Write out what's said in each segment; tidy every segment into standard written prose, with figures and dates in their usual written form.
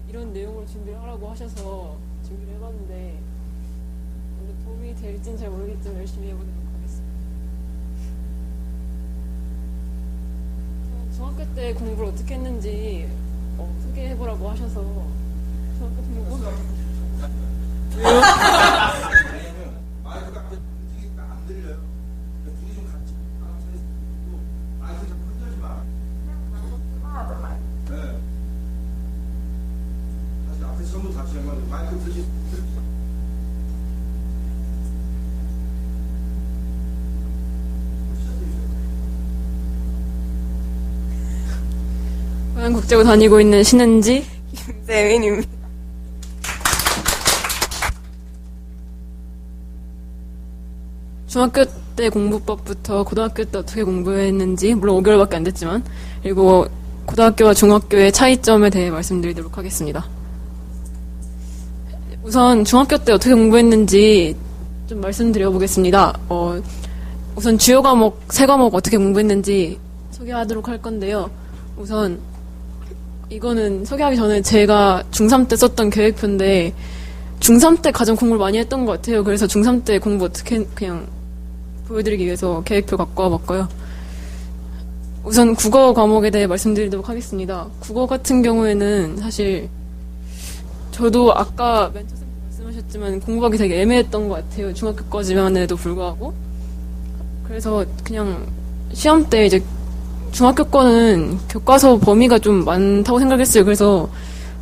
이런 내용으로 준비를 하라고 하셔서 준비를 해봤는데 도움이 될지는 잘 모르겠지만 열심히 해보도록 하겠습니다. 중학교 때 공부를 어떻게 했는지 소개해보라고 하셔서 중학교 공부 왜요? 마이크가 움직이니까 안 들려요. 둘이 좀 같이 마이크 좀 흔들지 마. 네. 다시 앞에 전부 다시 한번 마이크 들지. 고양국제고 다니고 있는 신은지 김세민입니다. 중학교 때 공부법부터 고등학교 때 어떻게 공부했는지 물론 5개월밖에 안 됐지만 그리고 고등학교와 중학교의 차이점에 대해 말씀드리도록 하겠습니다. 우선 중학교 때 어떻게 공부했는지 좀 말씀드려보겠습니다. 우선 주요 과목, 세 과목 어떻게 공부했는지 소개하도록 할 건데요. 우선 이거는 소개하기 전에 제가 중3 때 썼던 계획표인데 중3 때 가장 공부를 많이 했던 것 같아요. 그래서 중3 때 공부 어떻게 그냥 보여드리기 위해서 계획표 갖고 와봤고요. 우선 국어 과목에 대해 말씀드리도록 하겠습니다. 국어 같은 경우에는 사실 저도 아까 맨 처음에 말씀하셨지만 공부하기 되게 애매했던 것 같아요. 중학교 거지만에도 불구하고. 그래서 그냥 시험 때 이제 중학교 거는 교과서 범위가 좀 많다고 생각했어요. 그래서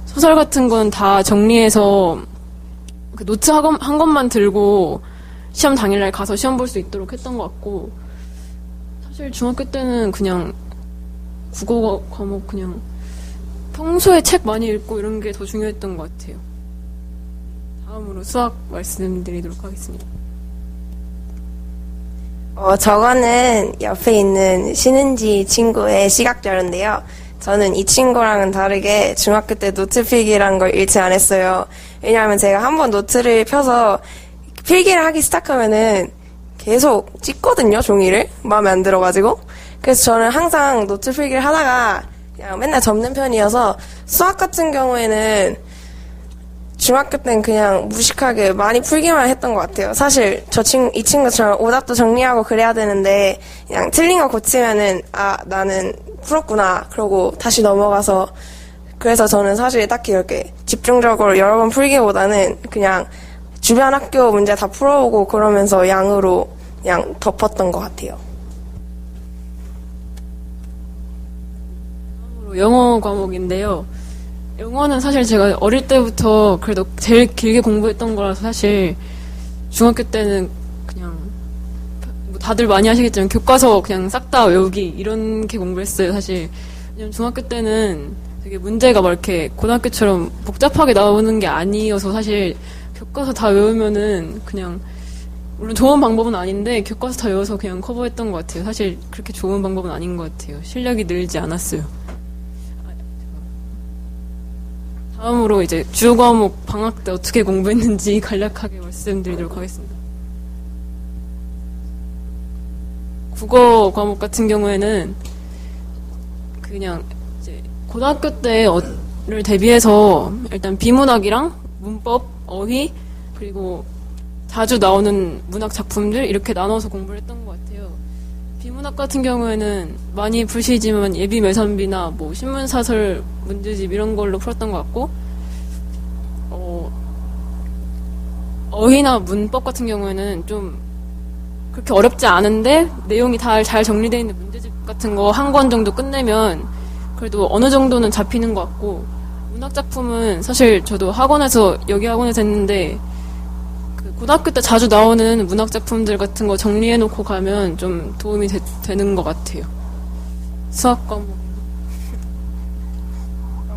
소설 같은 건 다 정리해서 그 노트 한 것만 들고 시험 당일날 가서 시험 볼 수 있도록 했던 것 같고, 사실 중학교 때는 그냥 국어 과목 그냥 평소에 책 많이 읽고 이런 게 더 중요했던 것 같아요. 다음으로 수학 말씀드리도록 하겠습니다. 저거는 옆에 있는 신은지 친구의 시각자료인데요. 저는 이 친구랑은 다르게 중학교 때 노트 필기라는 걸 잃지 않았어요. 왜냐하면 제가 한번 노트를 펴서 필기를 하기 시작하면은 계속 찍거든요, 종이를. 마음에 안 들어가지고. 그래서 저는 항상 노트 필기를 하다가 그냥 맨날 접는 편이어서 수학 같은 경우에는 중학교 때는 그냥 무식하게 많이 풀기만 했던 것 같아요. 사실 이 친구처럼 오답도 정리하고 그래야 되는데 그냥 틀린 거 고치면은 나는 풀었구나 그러고 다시 넘어가서, 그래서 저는 사실 딱히 이렇게 집중적으로 여러 번 풀기보다는 그냥 주변 학교 문제 다 풀어오고 그러면서 양으로 그냥 덮었던 것 같아요. 다음으로 영어 과목인데요. 영어는 사실 제가 어릴 때부터 그래도 제일 길게 공부했던 거라서 사실 중학교 때는 그냥 뭐 다들 많이 하시겠지만 교과서 그냥 싹 다 외우기 이렇게 공부했어요. 사실 왜냐면 중학교 때는 되게 문제가 막 이렇게 고등학교처럼 복잡하게 나오는 게 아니어서 사실 교과서 다 외우면은 그냥 물론 좋은 방법은 아닌데 교과서 다 외워서 그냥 커버했던 것 같아요. 사실 그렇게 좋은 방법은 아닌 것 같아요. 실력이 늘지 않았어요. 다음으로 이제 주요 과목 방학 때 어떻게 공부했는지 간략하게 말씀드리도록 하겠습니다. 국어 과목 같은 경우에는 그냥 이제 고등학교 때를 대비해서 일단 비문학이랑 문법, 어휘, 그리고 자주 나오는 문학 작품들 이렇게 나눠서 공부를 했던 것 같아요. 비문학 같은 경우에는 많이 푸시지만 예비 매선비나 뭐 신문사설 문제집 이런 걸로 풀었던 것 같고, 어휘나 문법 같은 경우에는 좀 그렇게 어렵지 않은데 내용이 다 잘 정리되어 있는 문제집 같은 거 한 권 정도 끝내면 그래도 어느 정도는 잡히는 것 같고, 문학 작품은 사실 저도 여기 학원에서 했는데 그 고등학교 때 자주 나오는 문학 작품들 같은 거 정리해놓고 가면 좀 도움이 되는 것 같아요. 수학 과목.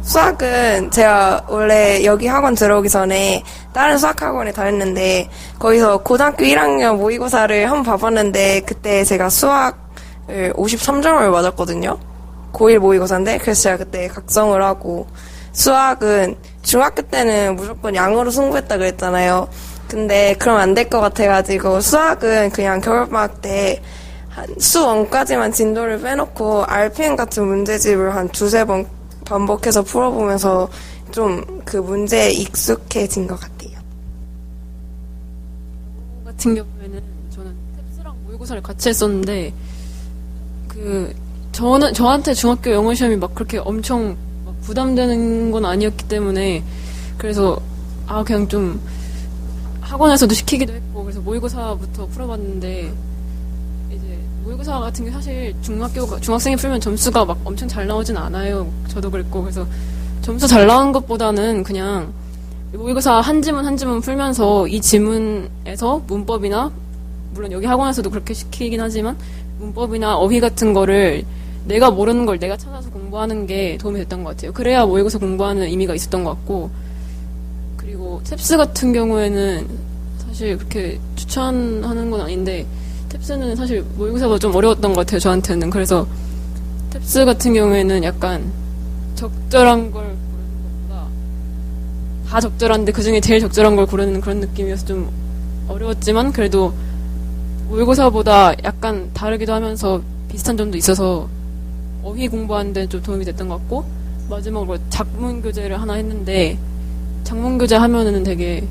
수학은 제가 원래 여기 학원 들어오기 전에 다른 수학 학원에 다녔는데 거기서 고등학교 1학년 모의고사를 한번 봐봤는데 그때 제가 수학을 53점을 맞았거든요. 고1 모의고사인데 그래서 제가 그때 각성을 하고, 수학은 중학교 때는 무조건 양으로 승부했다 그랬잖아요. 근데 그럼 안 될 것 같아가지고 수학은 그냥 겨울방학 때 한 수원까지만 진도를 빼놓고 RPM 같은 문제집을 한 두세 번 반복해서 풀어보면서 좀 그 문제에 익숙해진 것 같아요. 같은 경우에는 저는 탭스랑 모의고사를 같이 했었는데 저한테 중학교 영어 시험이 막 그렇게 엄청 막 부담되는 건 아니었기 때문에 그래서 그냥 좀 학원에서도 시키기도 했고 그래서 모의고사부터 풀어봤는데 이제 모의고사 같은 게 사실 중학생이 풀면 점수가 막 엄청 잘 나오진 않아요. 저도 그랬고 그래서 점수 잘 나온 것보다는 그냥 모의고사 한 지문 한 지문 풀면서 이 지문에서 문법이나 물론 여기 학원에서도 그렇게 시키긴 하지만 문법이나 어휘 같은 거를 내가 모르는 걸 내가 찾아서 공부하는 게 도움이 됐던 것 같아요. 그래야 모의고사 공부하는 의미가 있었던 것 같고 그리고 탭스 같은 경우에는 사실 그렇게 추천하는 건 아닌데 탭스는 사실 모의고사가 좀 어려웠던 것 같아요. 저한테는. 그래서 탭스 같은 경우에는 약간 적절한 걸 고르는 것보다 다 적절한데 그중에 제일 적절한 걸 고르는 그런 느낌이어서 좀 어려웠지만 그래도 모의고사보다 약간 다르기도 하면서 비슷한 점도 있어서 어휘 공부하는 데 좀 도움이 됐던 것 같고 마지막으로 작문 교재를 하나 했는데 작문 교재 하면은 되게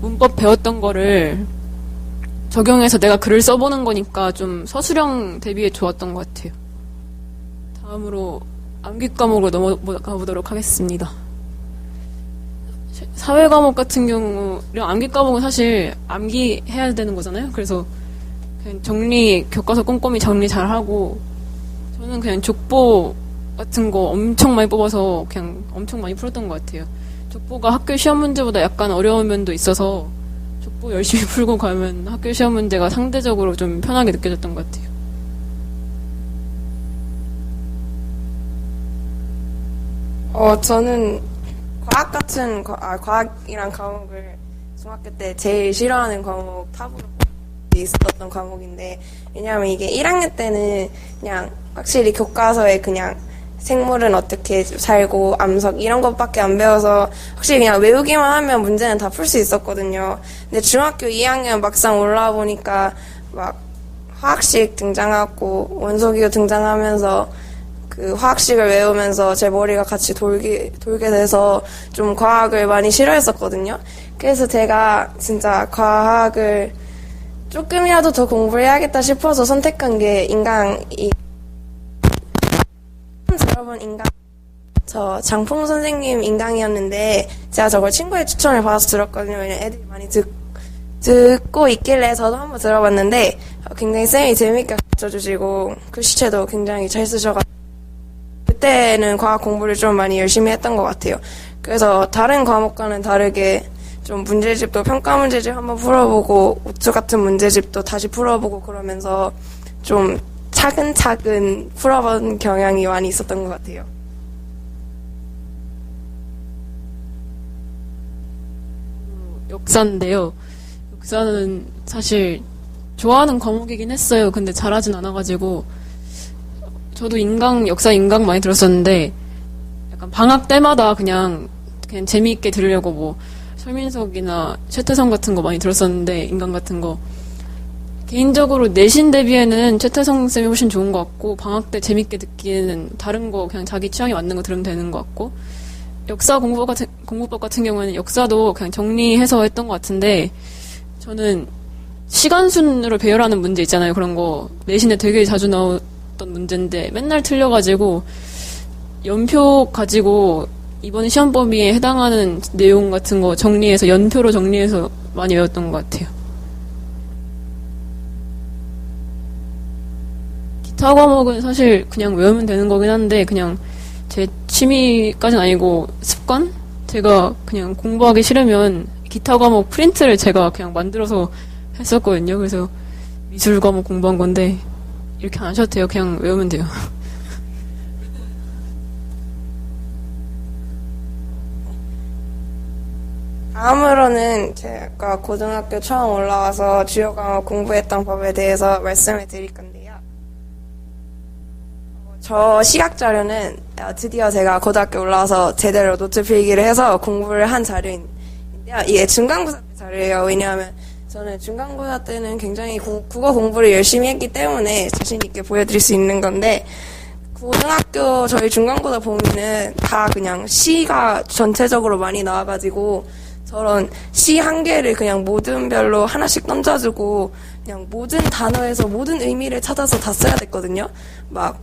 문법 배웠던 거를 적용해서 내가 글을 써보는 거니까 좀 서술형 대비에 좋았던 것 같아요. 다음으로 암기 과목으로 넘어가 보도록 하겠습니다. 사회 과목 같은 경우 암기 과목은 사실 암기해야 되는 거잖아요. 그래서 그냥 교과서 꼼꼼히 정리 잘 하고 저는 그냥 족보 같은 거 엄청 많이 뽑아서 그냥 엄청 많이 풀었던 것 같아요. 족보가 학교 시험 문제보다 약간 어려운 면도 있어서 족보 열심히 풀고 가면 학교 시험 문제가 상대적으로 좀 편하게 느껴졌던 것 같아요. 저는 과학이란 과목을 중학교 때 제일 싫어하는 과목 탑으로 있었던 과목인데, 왜냐하면 이게 1학년 때는 그냥 확실히 교과서에 그냥 생물은 어떻게 살고 암석 이런 것밖에 안 배워서 확실히 그냥 외우기만 하면 문제는 다 풀 수 있었거든요. 근데 중학교 2학년 막상 올라와 보니까 막 화학식 등장하고 원소기호 등장하면서 그 화학식을 외우면서 제 머리가 같이 돌게 돼서 좀 과학을 많이 싫어했었거든요. 그래서 제가 진짜 과학을 조금이라도 더 공부를 해야겠다 싶어서 선택한 게 저 장풍 선생님 인강이었는데 제가 저걸 친구의 추천을 받아서 들었거든요. 왜냐면 애들이 많이 듣고 있길래 저도 한번 들어봤는데 굉장히 쌤이 재밌게 가르쳐주시고 글씨체도 굉장히 잘 쓰셔가지고 그때는 과학 공부를 좀 많이 열심히 했던 것 같아요. 그래서 다른 과목과는 다르게 좀 문제집도 평가 문제집 한번 풀어보고 우투 같은 문제집도 다시 풀어보고 그러면서 좀 차근차근 풀어본 경향이 많이 있었던 것 같아요. 역사인데요. 역사는 사실 좋아하는 과목이긴 했어요. 근데 잘하진 않아가지고 저도 역사 인강 많이 들었었는데 약간 방학 때마다 그냥 재미있게 들으려고 뭐 설민석이나 최태성 같은 거 많이 들었었는데 인강 같은 거 개인적으로 내신 대비에는 최태성 쌤이 훨씬 좋은 것 같고 방학 때 재밌게 듣기에는 다른 거 그냥 자기 취향에 맞는 거 들으면 되는 것 같고 역사 공부법 같은 경우에는 역사도 그냥 정리해서 했던 것 같은데 저는 시간순으로 배열하는 문제 있잖아요. 그런 거 내신에 되게 자주 나왔던 문제인데 맨날 틀려가지고 연표 가지고 이번 시험 범위에 해당하는 내용 같은 거 정리해서 연표로 정리해서 많이 외웠던 것 같아요. 기타 과목은 사실 그냥 외우면 되는 거긴 한데 그냥 제 취미까지는 아니고 습관? 제가 그냥 공부하기 싫으면 기타 과목 프린트를 제가 그냥 만들어서 했었거든요. 그래서 미술 과목 공부한 건데 이렇게 안 하셔도 돼요. 그냥 외우면 돼요. 다음으로는 제가 고등학교 처음 올라와서 주요 과목 공부했던 법에 대해서 말씀을 드릴 건데요. 저 시각 자료는 드디어 제가 고등학교 올라와서 제대로 노트 필기를 해서 공부를 한 자료인데요. 이게 중간고사 때 자료예요. 왜냐하면 저는 중간고사 때는 굉장히 국어 공부를 열심히 했기 때문에 자신 있게 보여드릴 수 있는 건데 고등학교 저희 중간고사 보면은 다 그냥 시가 전체적으로 많이 나와가지고 저런 시 한 개를 그냥 모든 별로 하나씩 던져주고 그냥 모든 단어에서 모든 의미를 찾아서 다 써야 됐거든요. 막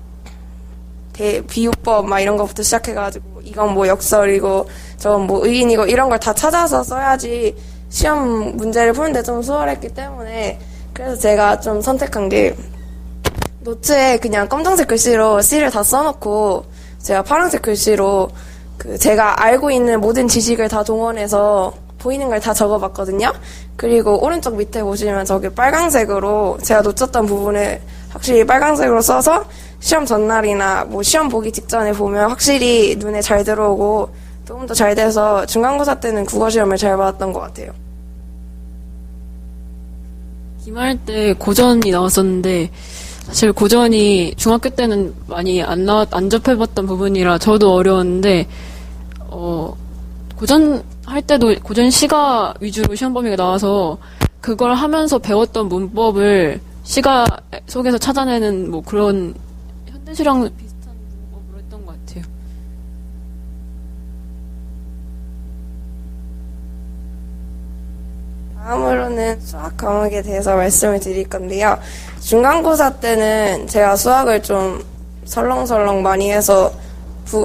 비유법 막 이런 거부터 시작해가지고 이건 뭐 역설이고 저건 뭐 의인이고 이런 걸 다 찾아서 써야지 시험 문제를 푸는데 좀 수월했기 때문에 그래서 제가 좀 선택한 게 노트에 그냥 검정색 글씨로 C를 다 써놓고 제가 파란색 글씨로 그 제가 알고 있는 모든 지식을 다 동원해서 보이는 걸 다 적어봤거든요. 그리고 오른쪽 밑에 보시면 저기 빨강색으로 제가 놓쳤던 부분을 확실히 빨강색으로 써서 시험 전날이나 뭐 시험 보기 직전에 보면 확실히 눈에 잘 들어오고 조금 더 잘 돼서 중간고사 때는 국어 시험을 잘 받았던 것 같아요. 기말 때 고전이 나왔었는데 사실 고전이 중학교 때는 많이 안 접해봤던 부분이라 저도 어려웠는데 고전 할 때도 고전 시가 위주로 시험 범위가 나와서 그걸 하면서 배웠던 문법을 시가 속에서 찾아내는 뭐 그런 현대시랑 비슷한 문법으로 했던 것 같아요. 다음으로는 수학 과목에 대해서 말씀을 드릴 건데요. 중간고사 때는 제가 수학을 좀 설렁설렁 많이 해서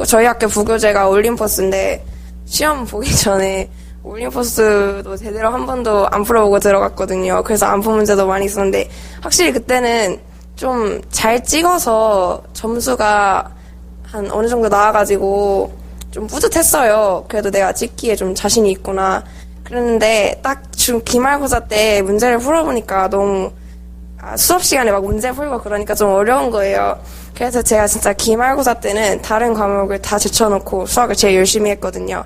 저희 학교 부교재가 올림포스인데 시험 보기 전에 올림포스도 제대로 한 번도 안 풀어보고 들어갔거든요. 그래서 안푸 문제도 많이 있었는데 확실히 그때는 좀 잘 찍어서 점수가 한 어느 정도 나와가지고 좀 뿌듯했어요. 그래도 내가 찍기에 좀 자신이 있구나. 그랬는데 딱 기말고사 때 문제를 풀어보니까 너무 수업 시간에 막 문제 풀고 그러니까 좀 어려운 거예요. 그래서 제가 진짜 기말고사 때는 다른 과목을 다 제쳐놓고 수학을 제일 열심히 했거든요.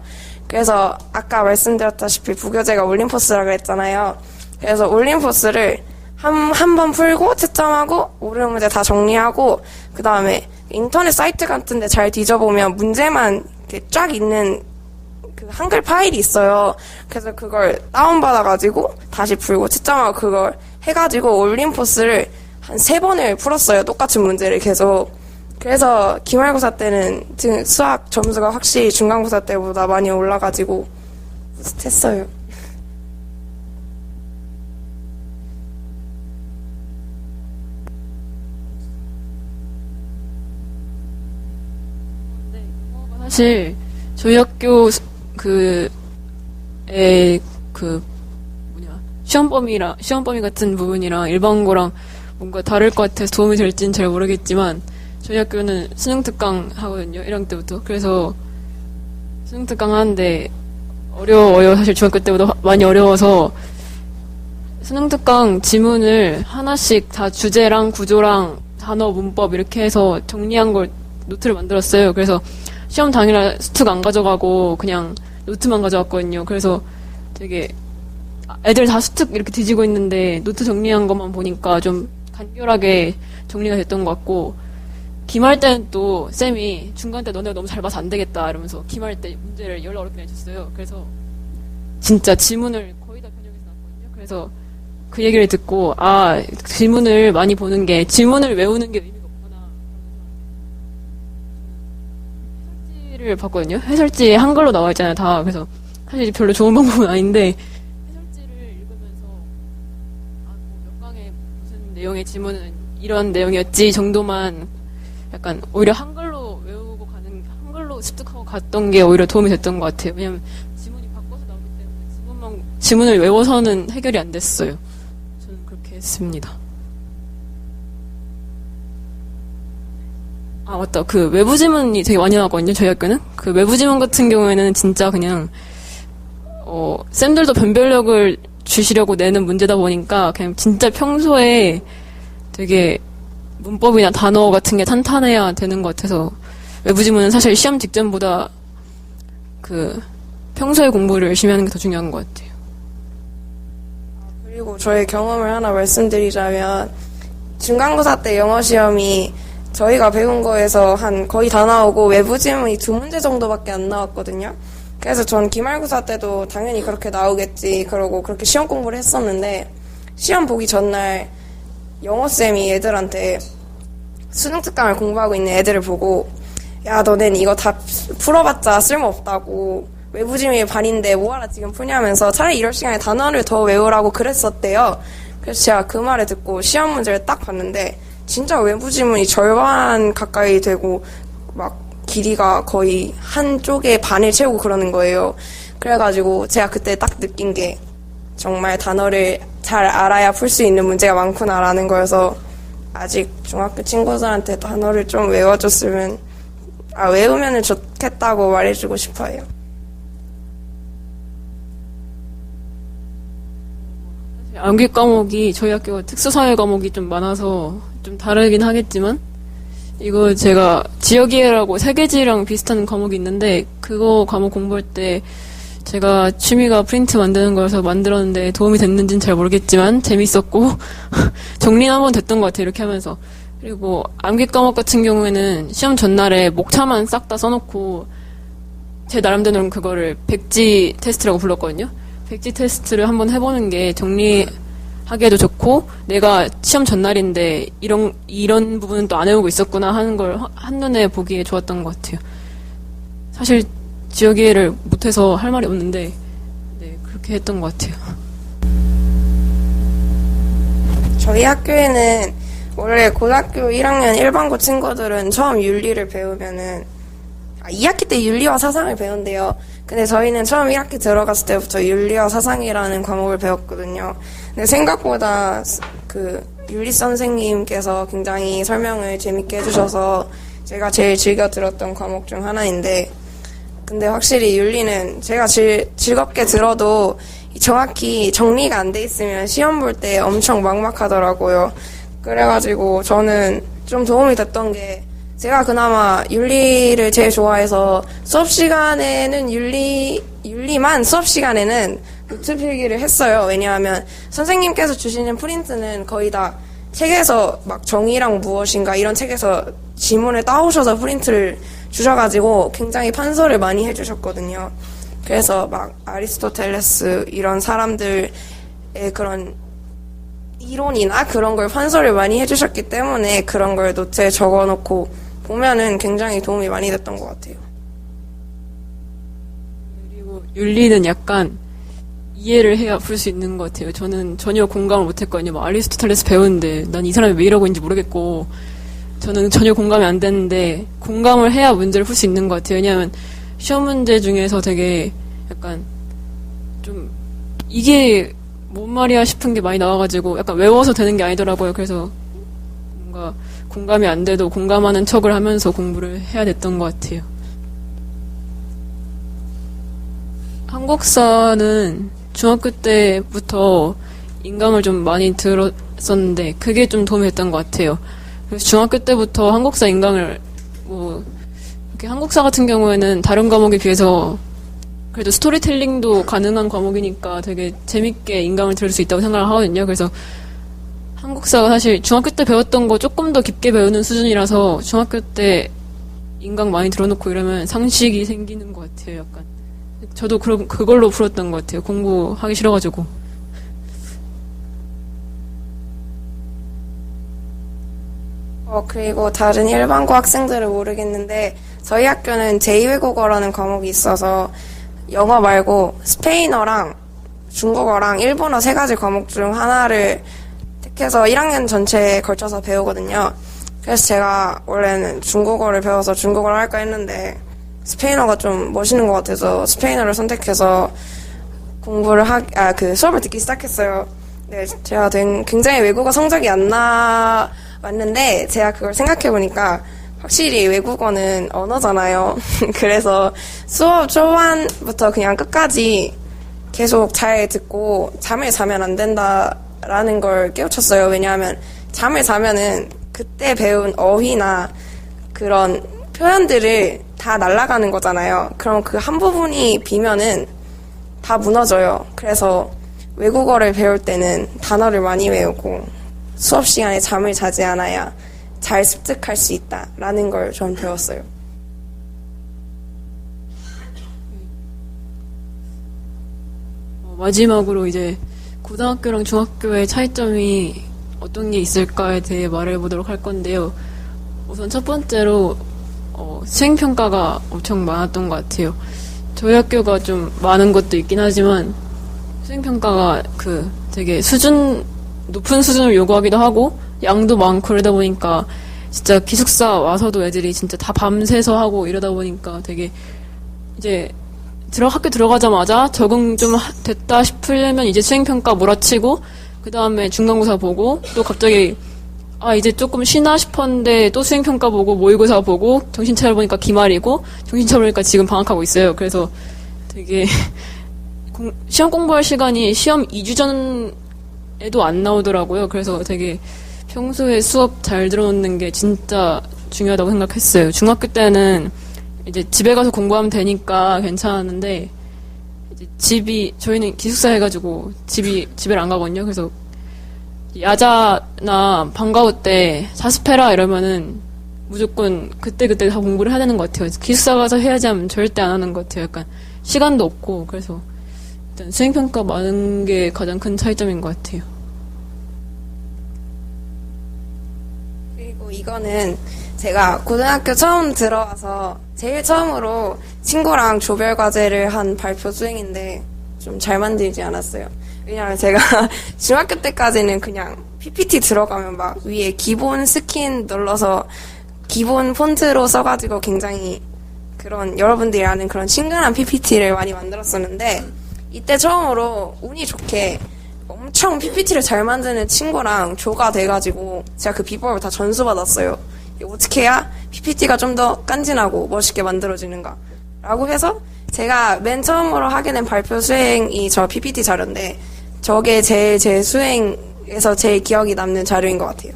그래서 아까 말씀드렸다시피 부교재가 올림포스라고 그랬잖아요. 그래서 올림포스를 한 번 풀고 채점하고 오르는 문제 다 정리하고 그 다음에 인터넷 사이트 같은 데 잘 뒤져보면 문제만 이렇게 쫙 있는 그 한글 파일이 있어요. 그래서 그걸 다운받아가지고 다시 풀고 채점하고 그걸 해가지고 올림포스를 한 3번을 풀었어요. 똑같은 문제를 계속. 그래서 기말고사 때는 수학 점수가 확실히 중간고사 때보다 많이 올라가지고 뿌듯했어요. 사실 저희 학교 시험 범위 같은 부분이랑 일반 거랑 뭔가 다를 것 같아서 도움이 될지는 잘 모르겠지만 저희 학교는 수능 특강 하거든요. 1학년 때부터. 그래서 수능 특강 하는데 어려워요. 사실 중학교 때보다 많이 어려워서 수능 특강 지문을 하나씩 다 주제랑 구조랑 단어, 문법 이렇게 해서 정리한 걸 노트를 만들었어요. 그래서 시험 당일날 수특 안 가져가고 그냥 노트만 가져왔거든요. 그래서 되게 애들 다 수특 이렇게 뒤지고 있는데 노트 정리한 것만 보니까 좀 간결하게 정리가 됐던 것 같고 기말 때는 또 쌤이 중간 때 너네가 너무 잘 봐서 안 되겠다 이러면서 기말 때 문제를 열나 어렵게 내줬어요. 그래서 진짜 지문을 거의 다 편집해서 나왔거든요. 그래서 그 얘기를 듣고 지문을 많이 보는 게 지문을 외우는 게 의미가 없구나. 해설지를 봤거든요. 해설지 한글로 나와 있잖아요. 다. 그래서 사실 별로 좋은 방법은 아닌데 해설지를 읽으면서 몇 강의 무슨 내용의 지문은 이런 내용이었지 정도만 약간 오히려 한글로 외우고 한글로 습득하고 갔던 게 오히려 도움이 됐던 것 같아요. 왜냐면 지문이 바꿔서 나오기 때문에 지문을 외워서는 해결이 안 됐어요. 저는 그렇게 했습니다. 맞다. 그 외부 지문이 되게 많이 나왔거든요. 저희 학교는. 그 외부 지문 같은 경우에는 진짜 그냥 쌤들도 변별력을 주시려고 내는 문제다 보니까 그냥 진짜 평소에 되게 문법이나 단어 같은 게 탄탄해야 되는 것 같아서 외부 지문은 사실 시험 직전보다 평소에 공부를 열심히 하는 게 더 중요한 것 같아요. 그리고 저의 경험을 하나 말씀드리자면 중간고사 때 영어 시험이 저희가 배운 거에서 거의 다 나오고 외부 지문이 2문제 정도밖에 안 나왔거든요. 그래서 전 기말고사 때도 당연히 그렇게 나오겠지 그러고 그렇게 시험 공부를 했었는데 시험 보기 전날 영어쌤이 애들한테 수능 특강을 공부하고 있는 애들을 보고 야 너넨 이거 다 풀어봤자 쓸모없다고 외부지문이 반인데 뭐하러 지금 푸냐면서 차라리 이럴 시간에 단어를 더 외우라고 그랬었대요. 그래서 제가 그 말을 듣고 시험 문제를 딱 봤는데 진짜 외부지문이 절반 가까이 되고 막 길이가 거의 한쪽에 반을 채우고 그러는 거예요. 그래가지고 제가 그때 딱 느낀 게 정말 단어를 잘 알아야 풀 수 있는 문제가 많구나라는 거여서 아직 중학교 친구들한테 단어를 좀 외워줬으면 외우면 좋겠다고 말해주고 싶어요. 암기 과목이 저희 학교가 특수사회 과목이 좀 많아서 좀 다르긴 하겠지만 이거 제가 지역이해라고 세계지랑 비슷한 과목이 있는데 그거 과목 공부할 때 제가 취미가 프린트 만드는 거여서 만들었는데 도움이 됐는지는 잘 모르겠지만 재밌었고 정리는 한번 됐던 것 같아요. 이렇게 하면서. 그리고 암기 과목 같은 경우에는 시험 전날에 목차만 싹 다 써놓고 제 나름대로는 그거를 백지 테스트라고 불렀거든요. 백지 테스트를 한번 해보는 게 정리하기에도 좋고 내가 시험 전날인데 이런 부분은 또 안 외우고 있었구나 하는 걸 한눈에 보기에 좋았던 것 같아요. 사실 지역이해를 못해서 할 말이 없는데 네, 그렇게 했던 것 같아요. 저희 학교에는 원래 고등학교 1학년 일반고 친구들은 처음 윤리를 배우면은 2학기 때 윤리와 사상을 배운대요. 근데 저희는 처음 1학기 들어갔을 때부터 윤리와 사상이라는 과목을 배웠거든요. 근데 생각보다 그 윤리 선생님께서 굉장히 설명을 재밌게 해주셔서 제가 제일 즐겨 들었던 과목 중 하나인데 근데 확실히 윤리는 제가 즐겁게 들어도 정확히 정리가 안 돼 있으면 시험 볼 때 엄청 막막하더라고요. 그래가지고 저는 좀 도움이 됐던 게 제가 그나마 윤리를 제일 좋아해서 수업 시간에는 윤리만 수업 시간에는 노트 필기를 했어요. 왜냐하면 선생님께서 주시는 프린트는 거의 다 책에서 막 정의랑 무엇인가 이런 책에서 지문을 따오셔서 프린트를 주셔가지고 굉장히 판서를 많이 해주셨거든요. 그래서 막 아리스토텔레스 이런 사람들의 그런 이론이나 그런 걸 판서를 많이 해주셨기 때문에 그런 걸 노트에 적어놓고 보면은 굉장히 도움이 많이 됐던 것 같아요. 그리고 윤리는 약간 이해를 해야 풀 수 있는 것 같아요. 저는 전혀 공감을 못했거든요. 뭐 아리스토텔레스 배우는데 난 이 사람이 왜 이러고 있는지 모르겠고 저는 전혀 공감이 안 되는데 공감을 해야 문제를 풀 수 있는 것 같아요. 왜냐하면 시험 문제 중에서 되게 약간 좀 이게 뭔 말이야 싶은 게 많이 나와가지고 약간 외워서 되는 게 아니더라고요. 그래서 뭔가 공감이 안 돼도 공감하는 척을 하면서 공부를 해야 됐던 것 같아요. 한국사는 중학교 때부터 인강을 좀 많이 들었었는데 그게 좀 도움이 됐던 것 같아요. 그래서 중학교 때부터 한국사 인강을 이렇게 한국사 같은 경우에는 다른 과목에 비해서 그래도 스토리텔링도 가능한 과목이니까 되게 재밌게 인강을 들을 수 있다고 생각을 하거든요. 그래서 한국사가 사실 중학교 때 배웠던 거 조금 더 깊게 배우는 수준이라서 중학교 때 인강 많이 들어놓고 이러면 상식이 생기는 것 같아요. 약간 저도 그걸로 풀었던 것 같아요. 공부하기 싫어가지고. 그리고 다른 일반고 학생들은 모르겠는데 저희 학교는 제2외국어라는 과목이 있어서 영어 말고 스페인어랑 중국어랑 일본어 3가지 과목 중 하나를 택해서 1학년 전체에 걸쳐서 배우거든요. 그래서 제가 원래는 중국어를 배워서 중국어를 할까 했는데 스페인어가 좀 멋있는 것 같아서 스페인어를 선택해서 수업을 듣기 시작했어요. 네, 제가 굉장히 외국어 성적이 안 나왔는데 제가 그걸 생각해보니까 확실히 외국어는 언어잖아요. 그래서 수업 초반부터 그냥 끝까지 계속 잘 듣고 잠을 자면 안 된다라는 걸 깨우쳤어요. 왜냐하면 잠을 자면은 그때 배운 어휘나 그런 표현들을 다 날아가는 거잖아요. 그럼 그 한 부분이 비면은 다 무너져요. 그래서 외국어를 배울 때는 단어를 많이 외우고 수업 시간에 잠을 자지 않아야 잘 습득할 수 있다라는 걸 전 배웠어요. 마지막으로 이제 고등학교랑 중학교의 차이점이 어떤 게 있을까에 대해 말해보도록 할 건데요. 우선 첫 번째로 수행평가가 엄청 많았던 것 같아요. 저희 학교가 좀 많은 것도 있긴 하지만 수행평가가 되게 높은 수준을 요구하기도 하고 양도 많고 그러다 보니까 진짜 기숙사 와서도 애들이 진짜 다 밤새서 하고 이러다 보니까 되게 이제 학교 들어가자마자 적응 좀 됐다 싶으려면 이제 수행평가 몰아치고 그 다음에 중간고사 보고 또 갑자기 이제 조금 쉬나 싶었는데 또 수행평가 보고 모의고사 보고 정신 차려보니까 기말이고 정신 차려보니까 지금 방학하고 있어요. 그래서 되게 시험 공부할 시간이 시험 2주 전에도 안 나오더라고요. 그래서 되게 평소에 수업 잘 들어놓는 게 진짜 중요하다고 생각했어요. 중학교 때는 이제 집에 가서 공부하면 되니까 괜찮았는데 이제 저희는 기숙사 해가지고 집에 안 가거든요. 그래서 야자나 방과후 때 자습해라 이러면은 무조건 그때그때 다 공부를 해야 되는 것 같아요. 기숙사 가서 해야지 하면 절대 안 하는 것 같아요. 약간 시간도 없고 그래서 일단 수행평가 많은 게 가장 큰 차이점인 것 같아요. 그리고 이거는 제가 고등학교 처음 들어와서 제일 처음으로 친구랑 조별 과제를 한 발표 수행인데 좀 잘 만들지 않았어요. 왜냐면 제가 중학교 때까지는 그냥 PPT 들어가면 막 위에 기본 스킨 눌러서 기본 폰트로 써가지고 굉장히 그런 여러분들이 아는 그런 친근한 PPT를 많이 만들었었는데 이때 처음으로 운이 좋게 엄청 PPT를 잘 만드는 친구랑 조가 돼가지고 제가 그 비법을 다 전수받았어요. 어떻게 해야 PPT가 좀 더 깐진하고 멋있게 만들어지는가 라고 해서 제가 맨 처음으로 하게 된 발표 수행이 저 PPT 자료인데 저게 제 수행에서 제일 기억이 남는 자료인 것 같아요.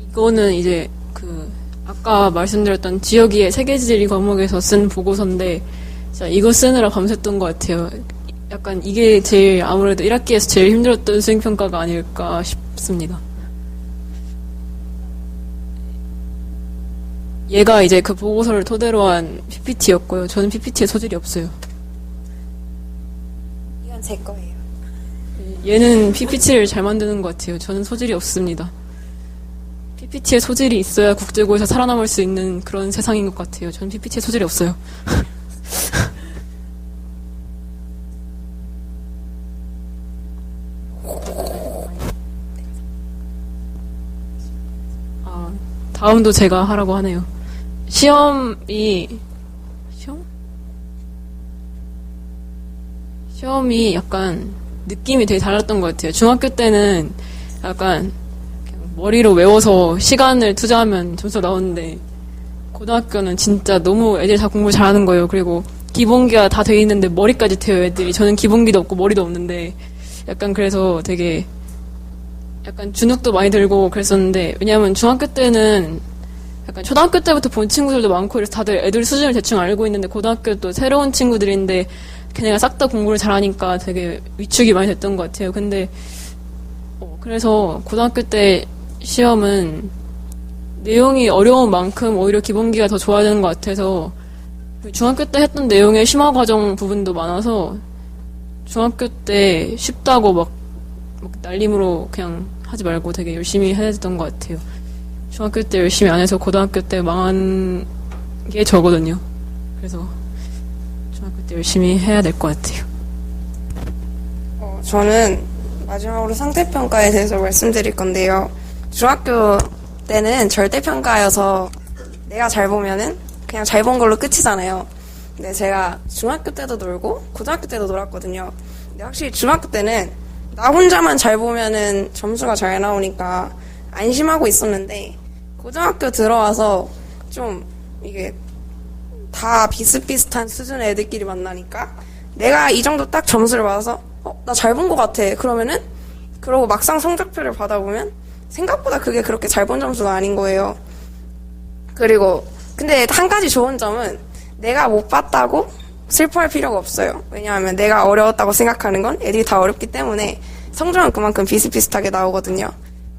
이거는 이제 아까 말씀드렸던 지역이의 세계지리 과목에서 쓴 보고서인데 진짜 이거 쓰느라 밤샜던 것 같아요. 약간 이게 제일 아무래도 1학기에서 제일 힘들었던 수행평가가 아닐까 싶습니다. 얘가 이제 그 보고서를 토대로 한 PPT였고요. 저는 PPT에 소질이 없어요. 이건 제 거예요. 얘는 PPT를 잘 만드는 것 같아요. 저는 소질이 없습니다. PPT에 소질이 있어야 국제고에서 살아남을 수 있는 그런 세상인 것 같아요. 저는 PPT에 소질이 없어요. 다음도 제가 하라고 하네요. 시험이 약간 느낌이 되게 달랐던 것 같아요. 중학교 때는 약간 머리로 외워서 시간을 투자하면 점수가 나오는데 고등학교는 진짜 너무 애들이 다 공부 잘하는 거예요. 그리고 기본기가 다 돼 있는데 머리까지 돼요, 애들이. 저는 기본기도 없고 머리도 없는데 약간 그래서 되게 약간 주눅도 많이 들고 그랬었는데 왜냐하면 중학교 때는 약간 초등학교 때부터 본 친구들도 많고 그래서 다들 애들 수준을 대충 알고 있는데 고등학교 또 새로운 친구들인데 걔네가 싹 다 공부를 잘하니까 되게 위축이 많이 됐던 것 같아요. 근데 그래서 고등학교 때 시험은 내용이 어려운 만큼 오히려 기본기가 더 좋아야 되는 것 같아서 중학교 때 했던 내용의 심화 과정 부분도 많아서 중학교 때 쉽다고 막 날림으로 그냥 하지 말고 되게 열심히 해야 됐던 것 같아요. 중학교 때 열심히 안 해서 고등학교 때 망한 게 저거든요. 그래서 중학교 때 열심히 해야 될 것 같아요. 저는 마지막으로 상대평가에 대해서 말씀드릴 건데요. 중학교 때는 절대평가여서 내가 잘 보면은 그냥 잘 본 걸로 끝이잖아요. 근데 제가 중학교 때도 놀고 고등학교 때도 놀았거든요. 근데 확실히 중학교 때는 나 혼자만 잘 보면은 점수가 잘 나오니까 안심하고 있었는데 고등학교 들어와서 좀 이게 다 비슷비슷한 수준의 애들끼리 만나니까 내가 이 정도 딱 점수를 받아서 나 잘 본 것 같아. 그러고 막상 성적표를 받아보면 생각보다 그게 그렇게 잘 본 점수가 아닌 거예요. 그리고 근데 한 가지 좋은 점은 내가 못 봤다고 슬퍼할 필요가 없어요. 왜냐하면 내가 어려웠다고 생각하는 건 애들이 다 어렵기 때문에 성적은 그만큼 비슷비슷하게 나오거든요.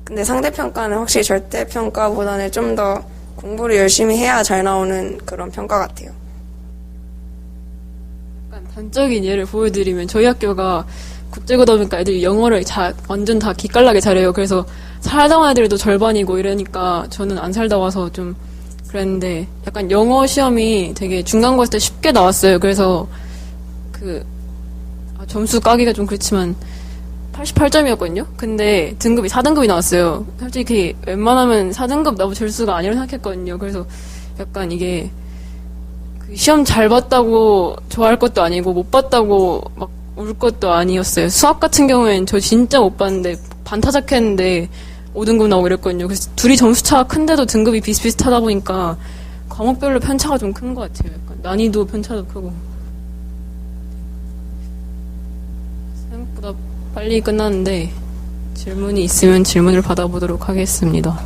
근데 상대평가는 확실히 절대평가보다는 좀 더 공부를 열심히 해야 잘 나오는 그런 평가 같아요. 약간 단적인 예를 보여드리면 저희 학교가 국제고다 보니까 애들이 영어를 완전 다 기깔나게 잘해요. 그래서 살다 온 애들도 절반이고 이러니까 저는 안 살다 와서 좀 그랬는데 약간 영어 시험이 되게 중간고사 때 쉽게 나왔어요. 그래서 점수 까기가 좀 그렇지만 88점이었거든요. 근데 등급이 4등급이 나왔어요. 솔직히 웬만하면 4등급 나고 절수가 아니라고 생각했거든요. 그래서 약간 이게 시험 잘 봤다고 좋아할 것도 아니고 못 봤다고 막 울 것도 아니었어요. 수학 같은 경우엔 저 진짜 못 봤는데 반타작했는데 5등급 나오고 이랬거든요. 그래서 둘이 점수 차가 큰데도 등급이 비슷비슷하다 보니까 과목별로 편차가 좀 큰 것 같아요. 약간 난이도 편차도 크고 생각보다 빨리 끝났는데 질문이 있으면 질문을 받아보도록 하겠습니다.